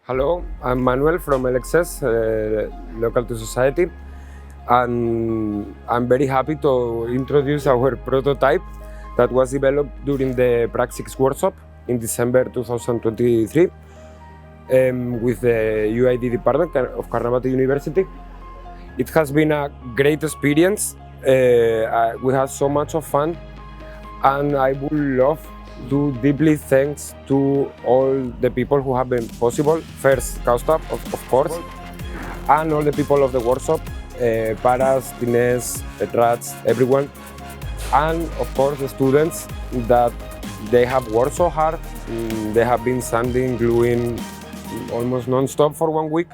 Hello, I'm Manuel from LXS, local to society, and I'm very happy to introduce our prototype that was developed during the Praxis workshop in December 2023 with the UID department of Karnavatiuniversity. It has been a great experience. We had so much of fun, and I would love to deeply thanks to all the people who have been possible. First, Kaustav, of course, and all the people of the workshop, Paras, Tines, Heras, everyone, and of course the students that they have worked so hard. They have been sanding, gluing almost non-stop for 1 week.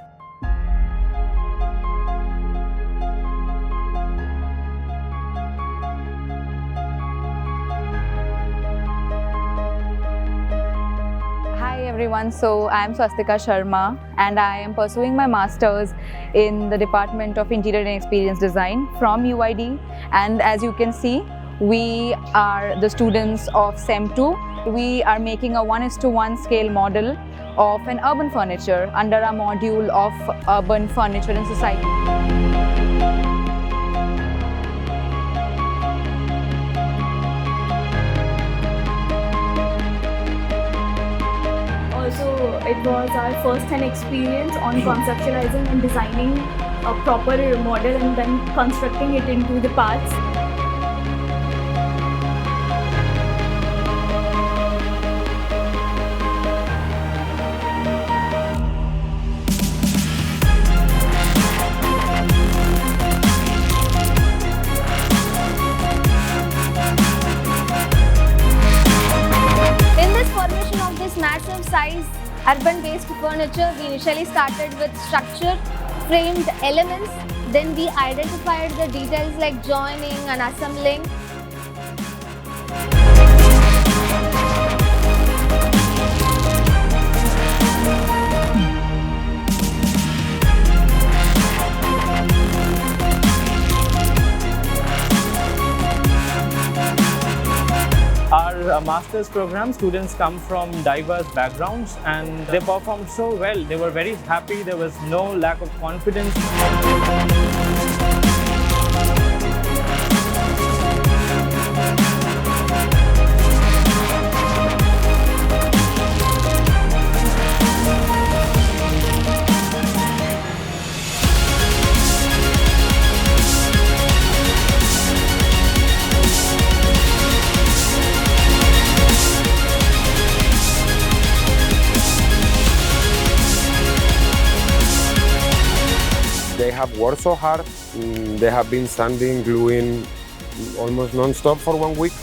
Hi everyone, so I am Swastika Sharma and I am pursuing my Masters in the Department of Interior and Experience Design from UID, and as you can see, we are the students of SEM 2. We are making a 1:1 scale model of an urban furniture under our module of Urban Furniture and Society. Also, it was our first-hand experience on conceptualizing and designing a proper model and then constructing it into the parts. In this formation of this massive size urban-based furniture, we initially started with structure, framed elements, then we identified the details like joining and assembling. Our master's program, students come from diverse backgrounds and they performed so well. They were very happy, there was no lack of confidence. They have worked so hard. They have been sanding, gluing almost non-stop for 1 week.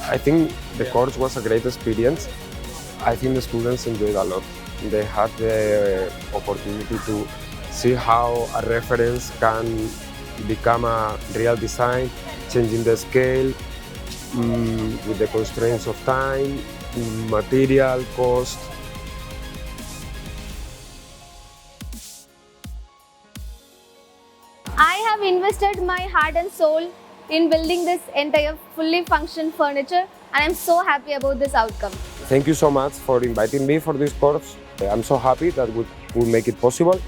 I think the course was a great experience. I think the students enjoyed a lot. They had the opportunity to see how a reference can become a real design, changing the scale with the constraints of time, material, cost. I have invested my heart and soul in building this entire fully functioning furniture and I'm so happy about this outcome. Thank you so much for inviting me for this course. I'm so happy that we make it possible,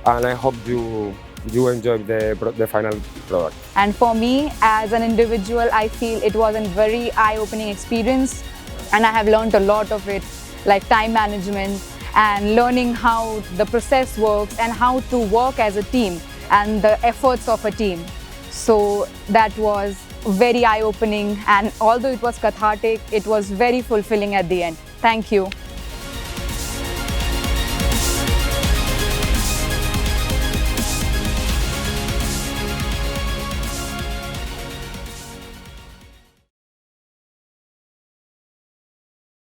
and I hope you enjoy the final product. And for me, as an individual, I feel it was a very eye-opening experience and I have learned a lot of it, like time management and learning how the process works and how to work as a team and the efforts of a team. So that was very eye-opening, and although it was cathartic, it was very fulfilling at the end. Thank you.